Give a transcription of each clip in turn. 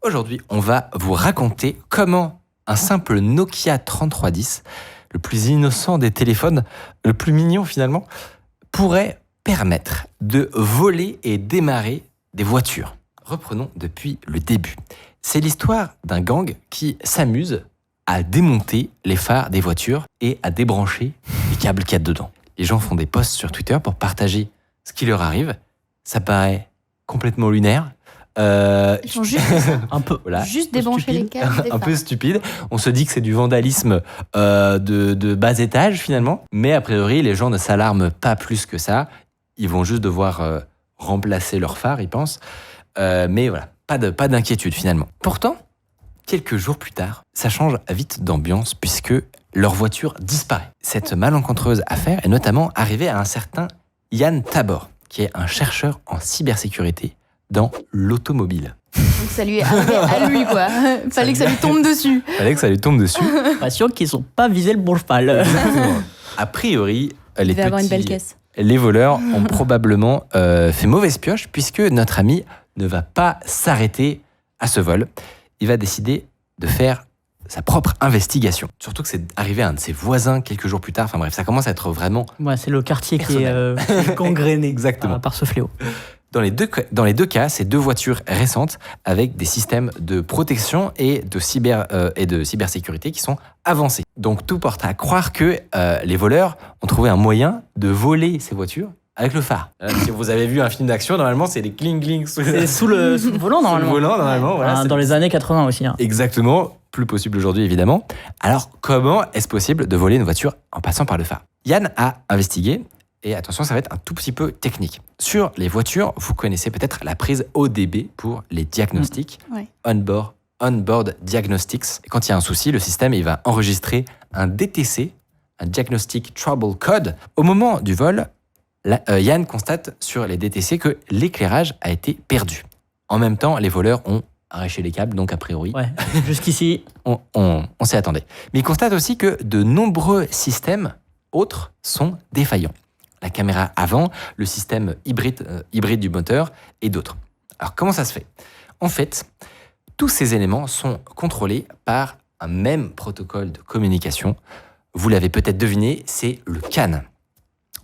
Aujourd'hui, on va vous raconter comment un simple Nokia 3310, le plus innocent des téléphones, le plus mignon finalement, pourrait permettre de voler et démarrer des voitures. Reprenons depuis le début. C'est l'histoire d'un gang qui s'amuse à démonter les phares des voitures et à débrancher les câbles qu'il y a dedans. Les gens font des posts sur Twitter pour partager ce qui leur arrive. Ça paraît complètement lunaire. Ils font juste un peu, voilà, juste débrancher les câbles. Un peu stupide. On se dit que c'est du vandalisme de bas étage finalement, mais a priori les gens ne s'alarment pas plus que ça. Ils vont juste devoir remplacer leur phare, ils pensent. Mais voilà, pas d'inquiétude finalement. Pourtant, quelques jours plus tard, ça change vite d'ambiance puisque leur voiture disparaît. Cette malencontreuse affaire est notamment arrivée à un certain Yann Tabor, qui est un chercheur en cybersécurité dans l'automobile. Donc ça lui est arrivé à lui, quoi. Fallait que ça lui tombe dessus. Fallait que ça lui tombe dessus. Pas sûr qu'ils n'ont pas visé le bon cheval. Exactement. A priori, Il va avoir une belle caisse. les voleurs ont probablement fait mauvaise pioche puisque notre ami ne va pas s'arrêter à ce vol. Il va décider de faire sa propre investigation. Surtout que c'est arrivé à un de ses voisins quelques jours plus tard. Enfin bref, ça commence à être vraiment... Ouais, c'est le quartier qui est gangréné Exactement. par ce fléau. Dans les deux cas, c'est deux voitures récentes avec des systèmes de protection et de cybersécurité qui sont avancés. Donc tout porte à croire que les voleurs ont trouvé un moyen de voler ces voitures avec le phare. Si vous avez vu un film d'action, normalement, c'est des cling-cling C'est sous le volant, normalement. Sous le volant, normalement. Voilà, Dans les années 80 aussi. Hein. Exactement. Plus possible aujourd'hui, évidemment. Alors, comment est-ce possible de voler une voiture en passant par le phare ? Yann a investigué. Et attention, ça va être un tout petit peu technique. Sur les voitures, vous connaissez peut-être la prise ODB pour les diagnostics. Ouais. On-board Diagnostics. Et quand il y a un souci, le système il va enregistrer un DTC, un Diagnostic Trouble Code. Au moment du vol, Yann constate sur les DTC que l'éclairage a été perdu. En même temps, les voleurs ont arraché les câbles, donc a priori, Ouais, jusqu'ici. on s'y attendait. Mais il constate aussi que de nombreux systèmes autres sont défaillants. La caméra avant, le système hybride du moteur et d'autres. Alors comment ça se fait ? En fait, tous ces éléments sont contrôlés par un même protocole de communication. Vous l'avez peut-être deviné, c'est le CAN.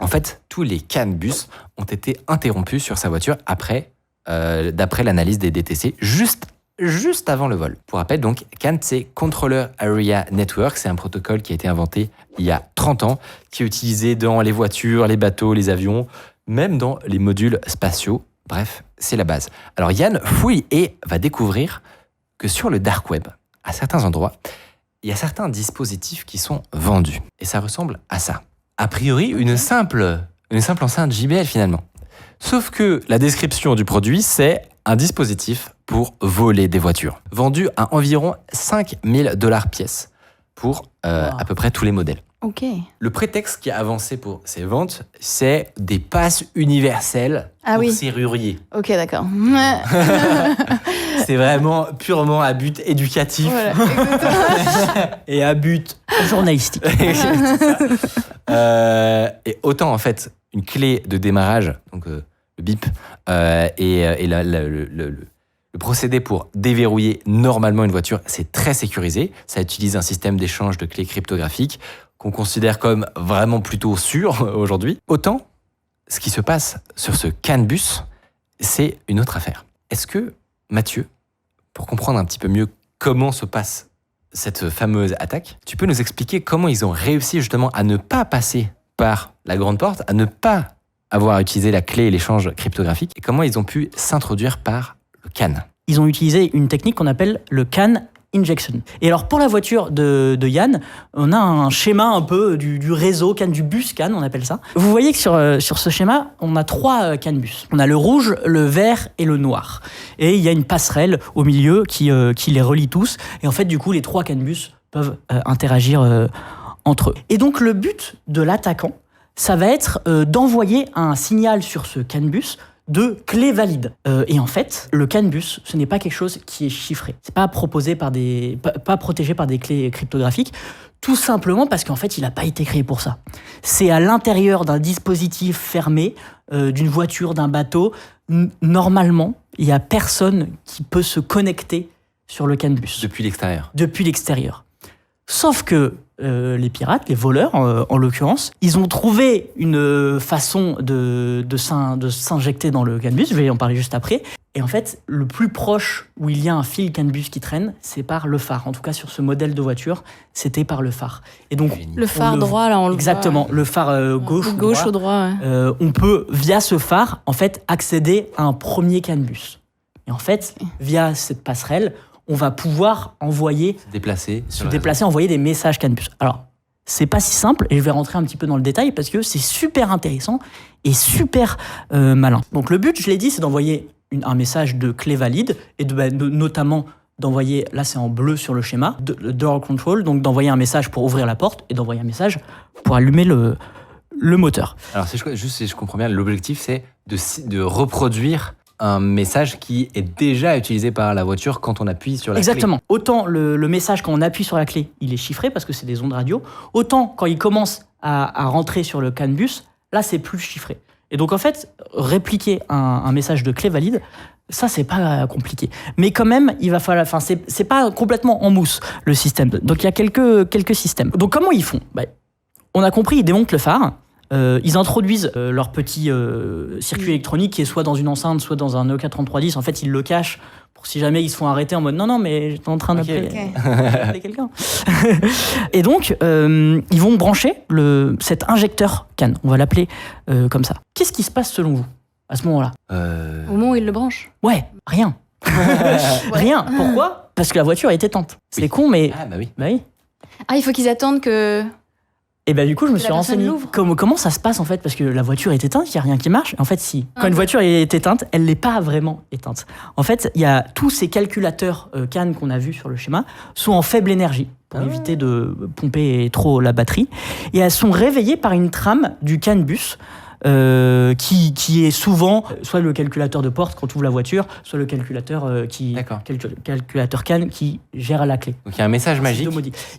En fait, tous les CAN bus ont été interrompus sur sa voiture d'après l'analyse des DTC, juste avant le vol. Pour rappel, donc, CAN, c'est Controller Area Network. C'est un protocole qui a été inventé il y a 30 ans, qui est utilisé dans les voitures, les bateaux, les avions, même dans les modules spatiaux. Bref, c'est la base. Alors Yann fouille et va découvrir que sur le dark web, à certains endroits, il y a certains dispositifs qui sont vendus. Et ça ressemble à ça. A priori, une simple enceinte JBL finalement. Sauf que la description du produit, c'est un dispositif pour voler des voitures, vendu à environ $5 000 pièce pour à peu près tous les modèles. Ok. Le prétexte qui a avancé pour ces ventes, c'est des passes universelles pour serruriers. Ok, d'accord. C'est vraiment purement à but éducatif. Voilà, exactement. Et à but journalistique. Et autant en fait, une clé de démarrage, donc le bip, et le procédé pour déverrouiller normalement une voiture, c'est très sécurisé. Ça utilise un système d'échange de clés cryptographiques qu'on considère comme vraiment plutôt sûr aujourd'hui. Autant, ce qui se passe sur ce CAN bus, c'est une autre affaire. Est-ce que, Mathieu, pour comprendre un petit peu mieux comment se passe cette fameuse attaque, tu peux nous expliquer comment ils ont réussi justement à ne pas passer par la grande porte, à ne pas avoir utilisé la clé et l'échange cryptographique, et comment ils ont pu s'introduire par le CAN? Ils ont utilisé une technique qu'on appelle le CAN injection. Et alors pour la voiture de Yann, on a un schéma un peu du réseau CAN, du bus CAN, on appelle ça. Vous voyez que sur ce schéma, on a 3 CAN bus. On a le rouge, le vert et le noir. Et il y a une passerelle au milieu qui les relie tous. Et en fait, du coup, les 3 CAN bus peuvent interagir entre eux. Et donc le but de l'attaquant, ça va être d'envoyer un signal sur ce CAN bus de clé valide. Et en fait, le CAN bus, ce n'est pas quelque chose qui est chiffré. C'est pas proposé pas protégé par des clés cryptographiques, tout simplement parce qu'en fait, il n'a pas été créé pour ça. C'est à l'intérieur d'un dispositif fermé, d'une voiture, d'un bateau. Normalement, il n'y a personne qui peut se connecter sur le CAN bus Depuis l'extérieur. depuis l'extérieur. Sauf que les pirates, les voleurs en l'occurrence, ils ont trouvé une façon de s'injecter dans le CAN bus, je vais en parler juste après. Et en fait, le plus proche où il y a un fil CAN bus qui traîne, c'est par le phare. En tout cas, sur ce modèle de voiture, c'était par le phare. Et donc, Le phare droit, là, on le exactement, voit. le phare gauche Gauche ou droit, ouais. on peut, via ce phare, en fait, accéder à un premier CAN bus. Et en fait, via cette passerelle, on va pouvoir envoyer, Se déplacer. envoyer des messages CAN bus. Alors, c'est pas si simple, et je vais rentrer un petit peu dans le détail parce que c'est super intéressant et super malin. Donc, le but, je l'ai dit, c'est d'envoyer un message de clé valide et notamment d'envoyer, là c'est en bleu sur le schéma, le door control, donc d'envoyer un message pour ouvrir la porte et d'envoyer un message pour allumer le moteur. Alors, juste si je comprends bien, l'objectif, c'est de reproduire un message qui est déjà utilisé par la voiture quand on appuie sur la Exactement. Autant le message, quand on appuie sur la clé, il est chiffré parce que c'est des ondes radio. Autant quand il commence à rentrer sur le CAN bus, là, c'est plus chiffré. Et donc, en fait, répliquer un message de clé valide, ça, c'est pas compliqué. Mais quand même, il va falloir. Enfin, c'est pas complètement en mousse, le système. Donc, il y a quelques systèmes. Donc, comment ils font ? On a compris, ils démontent le phare. Ils introduisent leur petit circuit électronique qui est soit dans une enceinte, soit dans un Nokia 3310. En fait, ils le cachent pour si jamais ils se font arrêter en mode non, mais j'étais en train d'appeler quelqu'un. Et donc, ils vont brancher cet injecteur CAN. On va l'appeler comme ça. Qu'est-ce qui se passe selon vous à ce moment-là ? Au moment où il le branche. Ouais, rien. Rien. Pourquoi ? Parce que la voiture est éteinte. C'est con, mais. Ah, bah oui. Bah oui. Ah, il faut qu'ils attendent que... Et ben du coup, je me Que suis la personne renseigné. l'ouvre. Comment ça se passe en fait ? Parce que la voiture est éteinte, il n'y a rien qui marche. En fait, si. Quand une voiture est éteinte, elle n'est pas vraiment éteinte. En fait, il y a tous ces calculateurs CAN qu'on a vus sur le schéma sont en faible énergie pour éviter de pomper trop la batterie. Et elles sont réveillées par une trame du CAN bus. Qui est souvent soit le calculateur de porte quand tu ouvres la voiture, soit le calculateur calculateur CAN qui gère la clé. Donc il y a un message magique.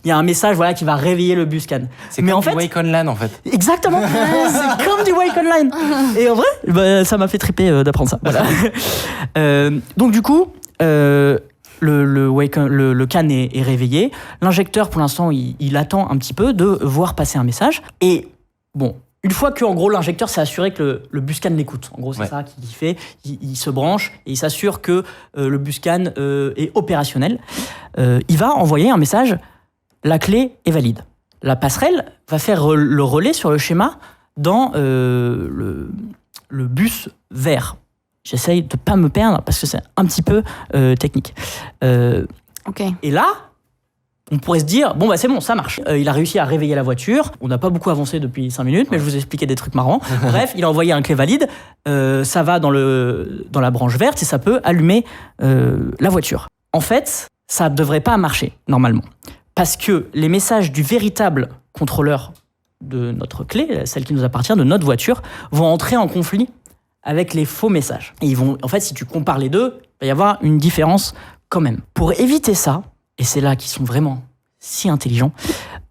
Il y a un message qui va réveiller le bus CAN. C'est comme du Wake Online en fait. Exactement. C'est comme du Wake Online. Et en vrai, ça m'a fait triper d'apprendre ça. Voilà. Donc du coup. Le CAN est réveillé. L'injecteur, pour l'instant, il attend un petit peu de voir passer un message. Et bon, une fois que, en gros, l'injecteur s'est assuré que le bus CAN l'écoute. En gros, c'est ça qu'il fait. Il se branche et il s'assure que le bus CAN est opérationnel. Il va envoyer un message. La clé est valide. La passerelle va faire le relais sur le schéma dans le bus vert. J'essaye de ne pas me perdre parce que c'est un petit peu technique. Et là, on pourrait se dire, bon, c'est bon, ça marche. Il a réussi à réveiller la voiture. On n'a pas beaucoup avancé depuis 5 minutes, mais je vous ai expliqué des trucs marrants. Bref, il a envoyé un clé valide. Ça va dans la branche verte et ça peut allumer la voiture. En fait, ça ne devrait pas marcher, normalement. Parce que les messages du véritable contrôleur de notre clé, celle qui nous appartient, de notre voiture, vont entrer en conflit avec les faux messages. Et en fait, si tu compares les deux, il va y avoir une différence quand même. Pour éviter ça, et c'est là qu'ils sont vraiment si intelligents,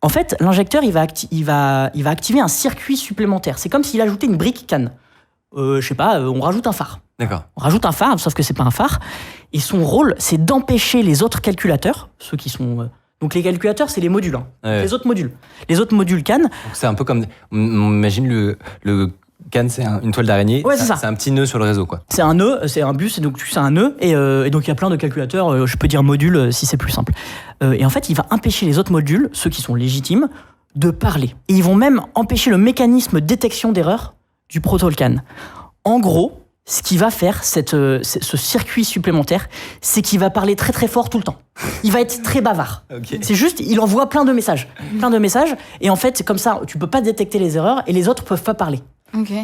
en fait, l'injecteur, il va activer un circuit supplémentaire. C'est comme s'il ajoutait une brique CAN. Je sais pas, on rajoute un phare. D'accord. On rajoute un phare, sauf que c'est pas un phare. Et son rôle, c'est d'empêcher les autres calculateurs, ceux qui sont... donc les calculateurs, c'est les modules. Les autres modules. Les autres modules CAN... Donc c'est un peu comme... On imagine le CAN, c'est une toile d'araignée. Ouais, c'est ça. C'est un petit nœud sur le réseau, quoi. C'est un nœud, c'est un bus, et donc c'est un nœud, et donc il y a plein de calculateurs, je peux dire modules si c'est plus simple. Et en fait, il va empêcher les autres modules, ceux qui sont légitimes, de parler. Et ils vont même empêcher le mécanisme détection d'erreur du protocole CAN. En gros, ce qui va faire ce circuit supplémentaire, c'est qu'il va parler très très fort tout le temps. Il va être très bavard. Okay. C'est juste, il envoie plein de messages, et en fait, comme ça, tu peux pas détecter les erreurs, et les autres peuvent pas parler.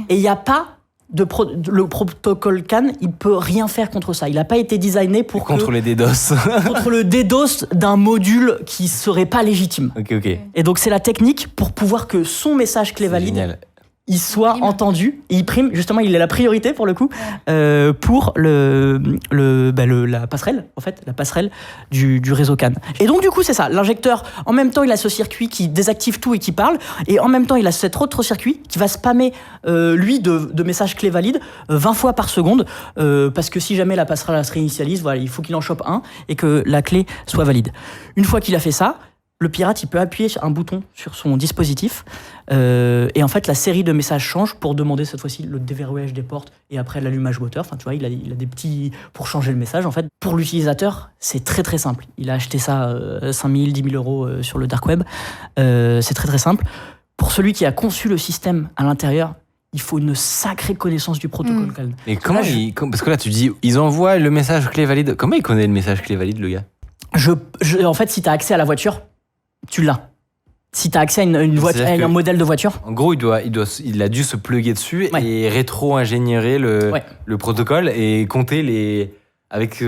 Et il n'y a pas le protocole CAN, il peut rien faire contre ça. Il n'a pas été designé pour contre les DDoS. contre le DDoS d'un module qui serait pas légitime. Ok. Et donc c'est la technique pour pouvoir que son message clé valide il soit prime. entendu. Et il prime, justement, il a la priorité pour le coup, pour la passerelle, en fait, la passerelle du réseau CAN. Et donc, du coup, c'est ça. L'injecteur, en même temps, il a ce circuit qui désactive tout et qui parle. Et en même temps, il a cet autre circuit qui va spammer, lui, de messages clés valides 20 fois par seconde. Parce que si jamais la passerelle se réinitialise, voilà, il faut qu'il en chope un et que la clé soit valide. Une fois qu'il a fait ça, le pirate, il peut appuyer sur un bouton sur son dispositif et en fait, la série de messages change pour demander cette fois-ci le déverrouillage des portes et après l'allumage moteur. Enfin, tu vois, il a des petits pour changer le message. En fait, pour l'utilisateur, c'est très très simple. Il a acheté ça 5 000, 10 000 euros sur le dark web. C'est très très simple. Pour celui qui a conçu le système à l'intérieur, il faut une sacrée connaissance du protocole CAN. Mais comment parce que là, tu dis, ils envoient le message clé valide. Comment il connaît le message clé valide, le gars? En fait, si tu as accès à la voiture, tu l'as. Si tu as accès à une voiture, à un modèle de voiture. En gros, il a dû se plugger dessus et rétro-ingénierer le protocole et compter les. Avec.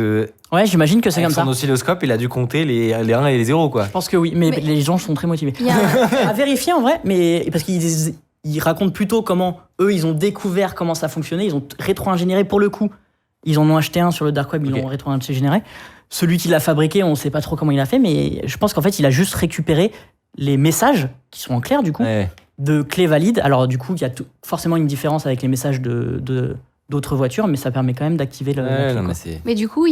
Ouais, j'imagine que c'est comme ça. Son oscilloscope, il a dû compter les 1 et les 0, quoi. Je pense que oui, mais les gens sont très motivés. À vérifier en vrai, mais parce qu'ils racontent plutôt comment eux, ils ont découvert comment ça fonctionnait. Ils ont rétro-ingénieré pour le coup. Ils en ont acheté un sur le dark web, ils l'ont rétro-ingénéré. Celui qui l'a fabriqué, on ne sait pas trop comment il a fait, mais je pense qu'en fait, il a juste récupéré les messages, qui sont en clair du coup, de clés valides. Alors du coup, il y a forcément une différence avec les messages d'autres voitures, mais ça permet quand même d'activer le... Mais du coup,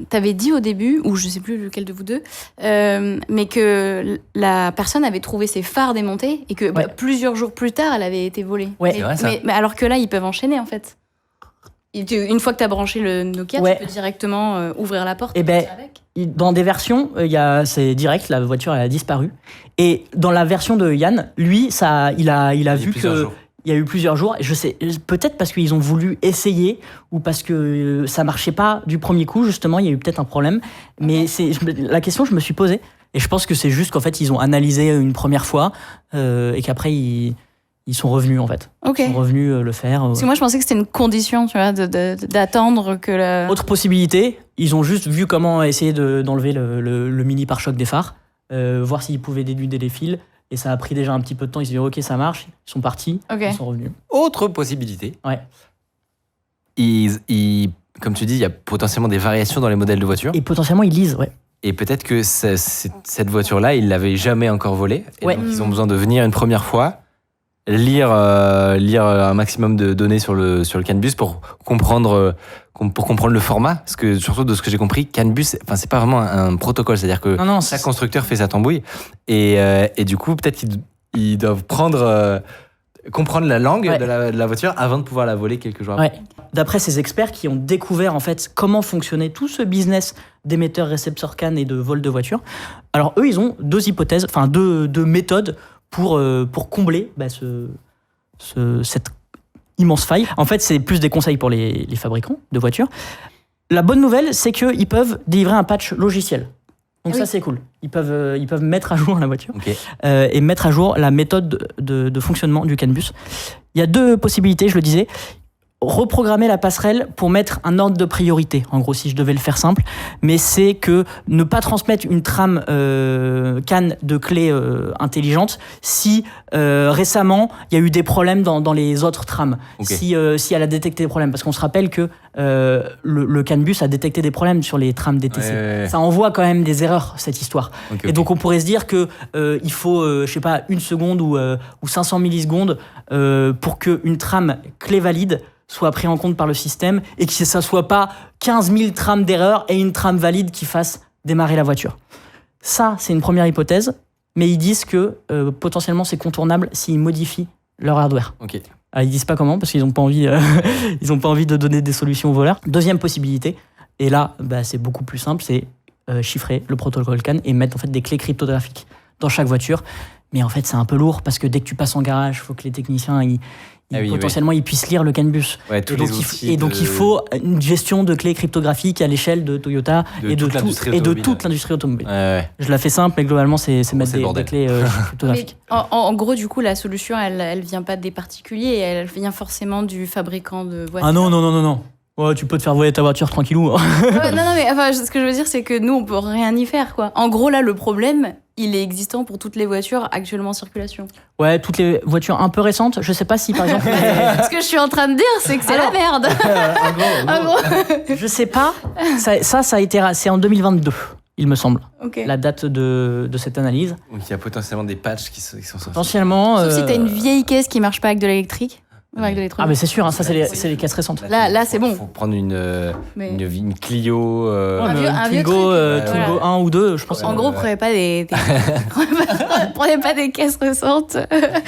t'avais dit au début, ou je sais plus lequel de vous deux, mais que la personne avait trouvé ses phares démontés et que plusieurs jours plus tard, elle avait été volée. C'est vrai, ça. Mais alors que là, ils peuvent enchaîner en fait. Une fois que tu as branché le Nokia, tu peux directement ouvrir la porte. Et dans des versions, c'est direct, la voiture elle a disparu. Et dans la version de Yann, lui, il a vu que il y a eu plusieurs jours. Je sais, peut-être parce qu'ils ont voulu essayer ou parce que ça marchait pas du premier coup. Justement, il y a eu peut-être un problème. Mais la question, je me suis posée. Et je pense que c'est juste qu'en fait, ils ont analysé une première fois et qu'après ils sont revenus en fait. Okay. Ils sont revenus le faire. Parce que moi je pensais que c'était une condition, tu vois, d'attendre que Autre possibilité, ils ont juste vu comment essayer d'enlever le mini pare-choc des phares, voir s'ils pouvaient dénuder les fils. Et ça a pris déjà un petit peu de temps. Ils se disent ok, ça marche. Ils sont partis. Ils sont revenus. Autre possibilité. Ouais. Comme tu dis, il y a potentiellement des variations dans les modèles de voitures. Et potentiellement ils lisent, ouais. Et peut-être que cette voiture-là, ils l'avaient jamais encore volée. Et donc ils ont besoin de venir une première fois. Lire un maximum de données sur le CAN bus pour comprendre le format, parce que surtout de ce que j'ai compris, CAN bus, c'est pas vraiment un protocole, c'est-à-dire que chaque constructeur fait sa tambouille et du coup peut-être qu'ils doivent comprendre la langue de la voiture avant de pouvoir la voler quelques jours après. D'après ces experts qui ont découvert en fait comment fonctionnait tout ce business d'émetteurs récepteurs CAN et de vol de voitures, alors eux ils ont deux hypothèses, enfin deux méthodes pour combler cette immense faille. En fait, c'est plus des conseils pour les fabricants de voitures. La bonne nouvelle, c'est qu'ils peuvent délivrer un patch logiciel. Donc ça, c'est cool. Ils peuvent mettre à jour la voiture et mettre à jour la méthode de fonctionnement du CAN bus. Il y a deux possibilités, je le disais. Reprogrammer la passerelle pour mettre un ordre de priorité, en gros, si je devais le faire simple, mais c'est que ne pas transmettre une trame CAN de clés intelligentes si récemment il y a eu des problèmes dans les autres trames, si elle a détecté des problèmes, parce qu'on se rappelle que le CAN bus a détecté des problèmes sur les trames DTC. Ça envoie quand même des erreurs, cette histoire. Donc on pourrait se dire que il faut, je sais pas, 1 seconde ou 500 millisecondes pour qu'une trame clé valide soit pris en compte par le système et que ça soit pas 15 000 trames d'erreur et une trame valide qui fasse démarrer la voiture. Ça, c'est une première hypothèse, mais ils disent que potentiellement c'est contournable s'ils modifient leur hardware. Alors, ils disent pas comment parce qu'ils n'ont pas envie, de donner des solutions aux voleurs. Deuxième possibilité, et là, c'est beaucoup plus simple, c'est chiffrer le protocole CAN et mettre en fait des clés cryptographiques dans chaque voiture. Mais en fait, c'est un peu lourd parce que dès que tu passes en garage, il faut que les techniciens potentiellement ils puissent lire le CAN bus. Et donc il faut une gestion de clés cryptographiques à l'échelle de Toyota et de toute l'industrie automobile. Je la fais simple, mais globalement c'est mettre des clés cryptographiques. En gros, du coup, la solution, elle vient pas des particuliers, elle vient forcément du fabricant de voitures. Ah non. Ouais, tu peux te faire voler ta voiture tranquillou. Non, mais ce que je veux dire, c'est que nous, on peut rien y faire, quoi. En gros, là, le problème, il est existant pour toutes les voitures actuellement en circulation. Ouais, toutes les voitures un peu récentes. Je sais pas si, par exemple... Ce que je suis en train de dire, c'est que c'est la merde. en gros. Je sais pas. Ça a été... C'est en 2022, il me semble, Ok. la date de cette analyse. Donc il y a potentiellement des patchs qui sont sortis. Potentiellement... Sauf si t'as une vieille caisse qui marche pas avec de l'électrique. Avec de l'électronique. Ah mais c'est sûr, hein, ça c'est les caisses récentes. Là, c'est bon. Il faut prendre Mais- une Clio. Un vieux Twingo, truc. Twingo Voilà. 1 ou 2, je pense. En gros, prenez pas prenez pas des caisses récentes.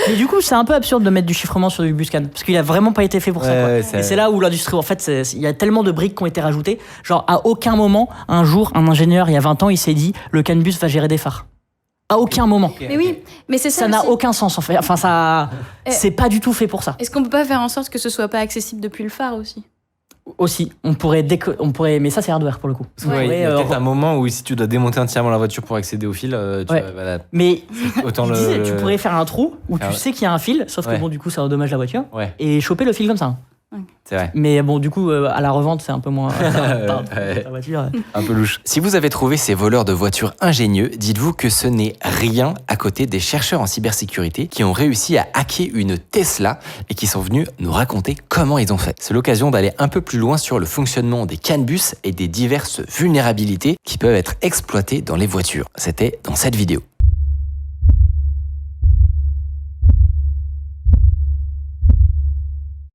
Mais du coup, c'est un peu absurde de mettre du chiffrement sur du Buscan, parce qu'il a vraiment pas été fait pour ça. Quoi. Ouais, Et c'est là où l'industrie, en fait, il y a tellement de briques qui ont été rajoutées. Genre, à aucun moment, un jour, un ingénieur, il y a 20 ans, il s'est dit, le CAN-bus va gérer des phares. À aucun moment. Mais oui, mais c'est ça. Ça n'a aussi. aucun sens, en fait. Enfin, ça, c'est pas du tout fait pour ça. Est-ce qu'on peut pas faire en sorte que ce soit pas accessible depuis le phare aussi? Aussi, on pourrait, mais ça, c'est hardware pour le coup. Ouais, On il y a pourrait, peut-être un moment où si tu dois démonter entièrement la voiture pour accéder au fil, Ouais. voilà, Mais autant je le. disais, tu pourrais faire un trou où Ah tu ouais. sais qu'il y a un fil, sauf que Ouais. bon, du coup, ça endommage la voiture, Ouais, et choper le fil comme ça. c'est vrai. Mais bon, du coup, à la revente, c'est un peu moins. Ouais. Ta voiture. Un peu louche. Si vous avez trouvé ces voleurs de voitures ingénieux, dites-vous que ce n'est rien à côté des chercheurs en cybersécurité qui ont réussi à hacker une Tesla et qui sont venus nous raconter comment ils ont fait. C'est l'occasion d'aller un peu plus loin sur le fonctionnement des CAN-bus et des diverses vulnérabilités qui peuvent être exploitées dans les voitures. C'était dans cette vidéo.